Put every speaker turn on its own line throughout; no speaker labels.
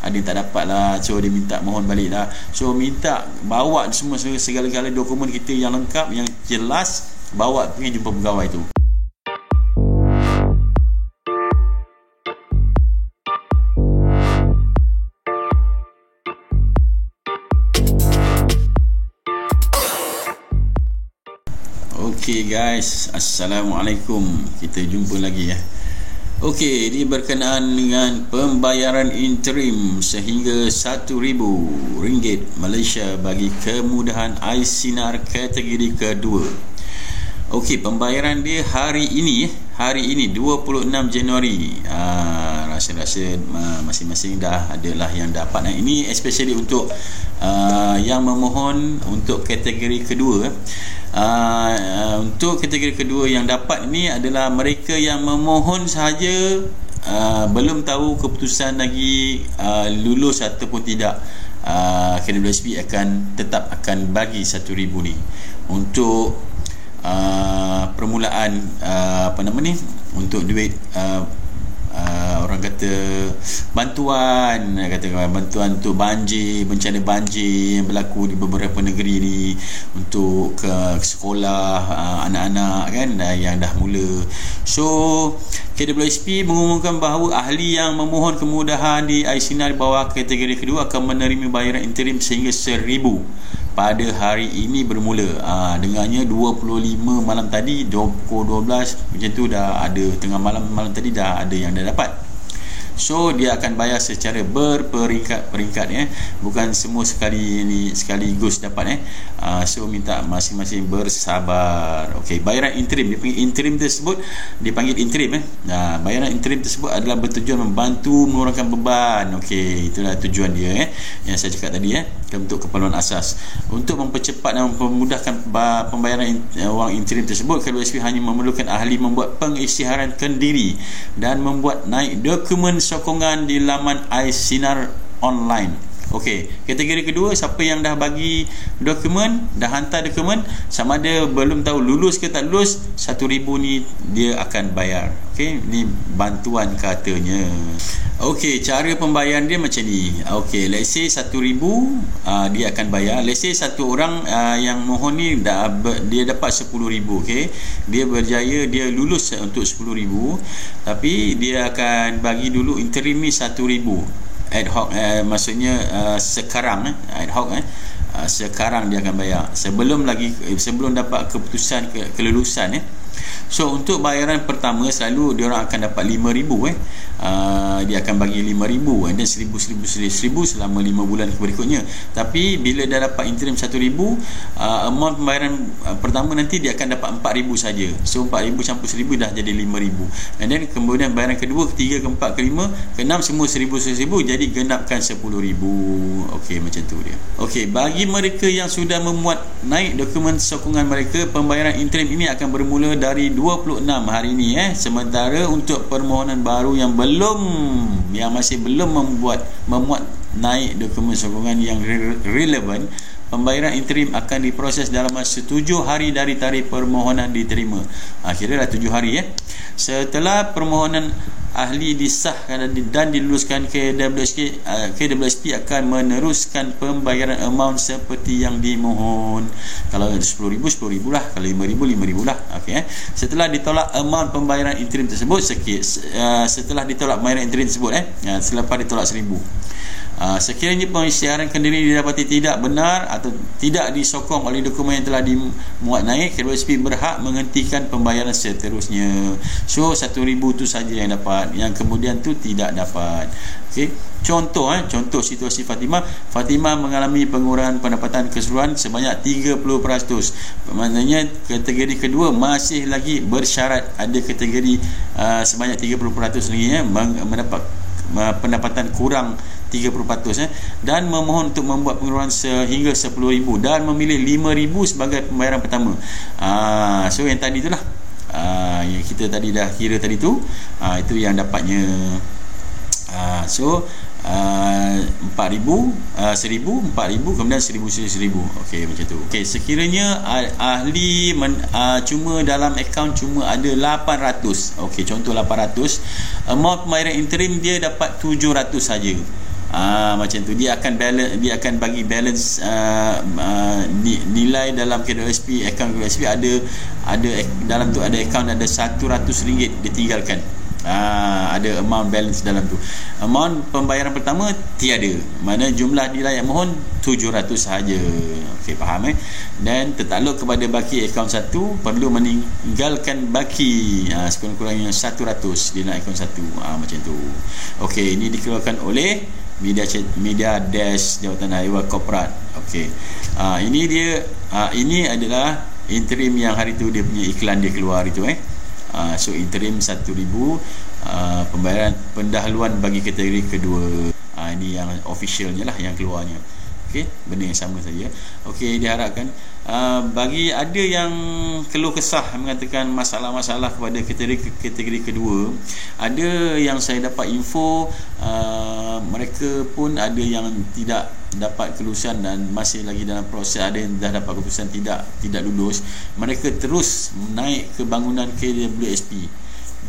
ada yang tak dapat lah, so dia minta mohon balik lah. So minta bawa semua segala-gala dokumen kita yang lengkap, yang jelas, bawa pergi jumpa pegawai tu. Okey guys, Assalamualaikum. Kita jumpa lagi ya. Okey, ini berkenaan dengan pembayaran interim sehingga RM1,000 Malaysia bagi kemudahan iSinar kategori kedua. Okey, pembayaran dia hari ini 26 Januari. Rasa-rasa masing-masing dah adalah yang dapat. Ini especially untuk yang memohon untuk kategori kedua. Untuk kategori kedua yang dapat ini adalah mereka yang memohon sahaja, belum tahu keputusan lagi lulus ataupun tidak. KWSP tetap akan bagi RM1,000 ni untuk permulaan untuk duit, orang kata bantuan untuk banjir, bencana banjir yang berlaku di beberapa negeri ni, untuk ke sekolah anak-anak kan yang dah mula. So KWSP mengumumkan bahawa ahli yang memohon kemudahan di iSinar bawah kategori kedua akan menerima bayaran interim sehingga RM1,000 pada hari ini bermula. Dengannya 25 malam tadi, pukul 12 macam tu dah ada, tengah malam tadi dah ada yang dah dapat. So dia akan bayar secara berperingkat-peringkat ya. Bukan semua sekaligus dapat so minta masing-masing bersabar. Okey, bayaran interim, dipanggil interim bayaran interim tersebut adalah bertujuan membantu mengurangkan beban. Okey, itulah tujuan dia yang saya cakap tadi untuk keperluan asas. Untuk mempercepat dan mempermudahkan pembayaran wang interim tersebut, KWSP hanya memerlukan ahli membuat pengisytiharan kendiri dan membuat naik dokumen sokongan di laman iSinar online. Okey, kategori kedua, siapa yang dah bagi dokumen, dah hantar dokumen, sama ada belum tahu lulus ke tak lulus, RM1,000 ni dia akan bayar. Okey, ni bantuan katanya. Okey, cara pembayaran dia macam ni. Okey, let's say RM1,000 dia akan bayar. Let's say satu orang yang mohon ni dia dapat RM10,000. Okey, dia berjaya, dia lulus untuk RM10,000, tapi dia akan bagi dulu interim ni RM1,000 ad hoc, maksudnya sekarang ad hoc sekarang dia akan bayar, sebelum dapat keputusan kelulusan So untuk bayaran pertama selalu dia orang akan dapat RM5,000 dia akan bagi RM5,000 dan RM1,000 selama 5 bulan berikutnya. Tapi bila dah dapat interim RM1,000, amount pembayaran pertama nanti dia akan dapat RM4,000 saja. So RM4,000 campur RM1,000 dah jadi RM5,000. Dan then kemudian bayaran kedua, ketiga, keempat, kelima, keenam semua RM1,000, jadi genapkan RM10,000. Okey, macam tu dia. Okey, bagi mereka yang sudah memuat naik dokumen sokongan mereka, pembayaran interim ini akan bermula dari 26 hari ini Sementara untuk permohonan baru yang masih belum memuat naik dokumen sokongan yang relevan, pembayaran interim akan diproses dalam masa 7 hari dari tarikh permohonan diterima. Kira dah 7 hari setelah permohonan ahli disahkan dan diluluskan, KWSP akan meneruskan pembayaran amount seperti yang dimohon. Kalau RM10,000 RM10,000 lah, kalau RM5,000 RM5,000 lah. Okey, setelah ditolak amount pembayaran interim tersebut setelah ditolak pembayaran interim tersebut selepas ditolak RM1,000, sekiranya pengisytiharan kendiri didapati tidak benar atau tidak disokong oleh dokumen yang telah dimuat naik, KWSP berhak menghentikan pembayaran seterusnya. So RM1,000 tu saja yang dapat, yang kemudian tu tidak dapat. Okey, contoh situasi Fatimah mengalami pengurangan pendapatan keseluruhan sebanyak 30%. Maknanya kategori kedua masih lagi bersyarat, ada kategori sebanyak 30% lagi mendapat pendapatan kurang 30% dan memohon untuk membuat pengeluaran sehingga RM10,000 dan memilih RM5,000 sebagai pembayaran pertama. So yang tadi itulah yang kita tadi dah kira tadi tu, itu yang dapatnya. So RM4,000, RM1,000, RM4,000, kemudian RM1,000. Okey, macam tu. Okey, sekiranya ahli cuma dalam akaun cuma ada RM800. Okey, contoh RM800, amount pembayaran interim dia dapat RM700 saja. Macam tu dia akan balance, dia akan bagi balance nilai dalam KWSP. Akaun KWSP ada dalam tu ada akaun ada RM100 dia tinggalkan. Ada amount balance dalam tu. Amount pembayaran pertama tiada, mana jumlah nilai yang mohon 700 sahaja. Okey, faham Dan tertakluk kepada baki akaun 1 perlu meninggalkan baki sekurang-kurangnya 100 di dalam akaun 1. Macam tu. Okey, ini dikeluarkan oleh Media Dash Jawatan Haiwan Korporat. Okey. Ini dia ini adalah interim yang hari tu dia punya iklan dia keluar itu so interim 1,000 pembayaran pendahuluan bagi kategori kedua. Ini yang officialnya lah yang keluarnya. Okey, benda yang sama saja. Okey, diharapkan bagi ada yang keluh kesah mengatakan masalah-masalah kepada kategori kedua, ada yang saya dapat info mereka pun ada yang tidak dapat kelulusan dan masih lagi dalam proses, ada yang dah dapat kelulusan tidak lulus. Mereka terus naik ke bangunan KWSP,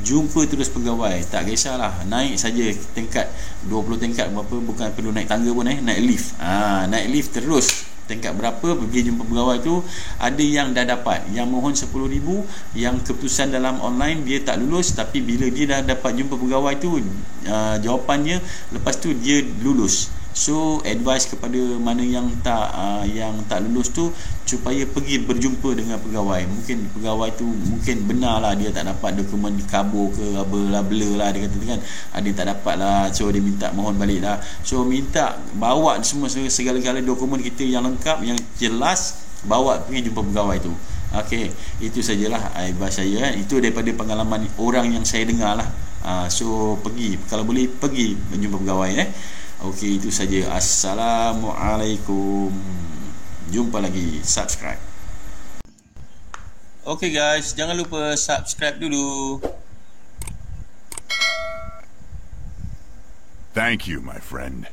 jumpa terus pegawai, tak kisahlah, naik saja tingkat 20 tingkat berapa, bukan perlu naik tangga pun naik lift. Naik lift terus tingkat berapa, pergi jumpa pegawai tu. Ada yang dah dapat, yang mohon 10,000, yang keputusan dalam online dia tak lulus, tapi bila dia dah dapat jumpa pegawai tu jawapannya lepas tu dia lulus. So advice kepada mana yang tak lulus tu supaya pergi berjumpa dengan pegawai. Mungkin pegawai tu mungkin benar lah dia tak dapat dokumen kabur ke apa blur lah dia kata kan, ada yang tak dapat lah, so dia minta mohon balik lah. So minta bawa semua segala-gala dokumen kita yang lengkap, yang jelas, bawa pergi jumpa pegawai tu. Okey, itu sajalah advice saya. Itu daripada pengalaman orang yang saya dengar lah. So pergi, kalau boleh pergi berjumpa pegawai Okey, itu saja. Assalamualaikum. Jumpa lagi. Subscribe. Okey guys, jangan lupa subscribe dulu.
Thank you, my friend.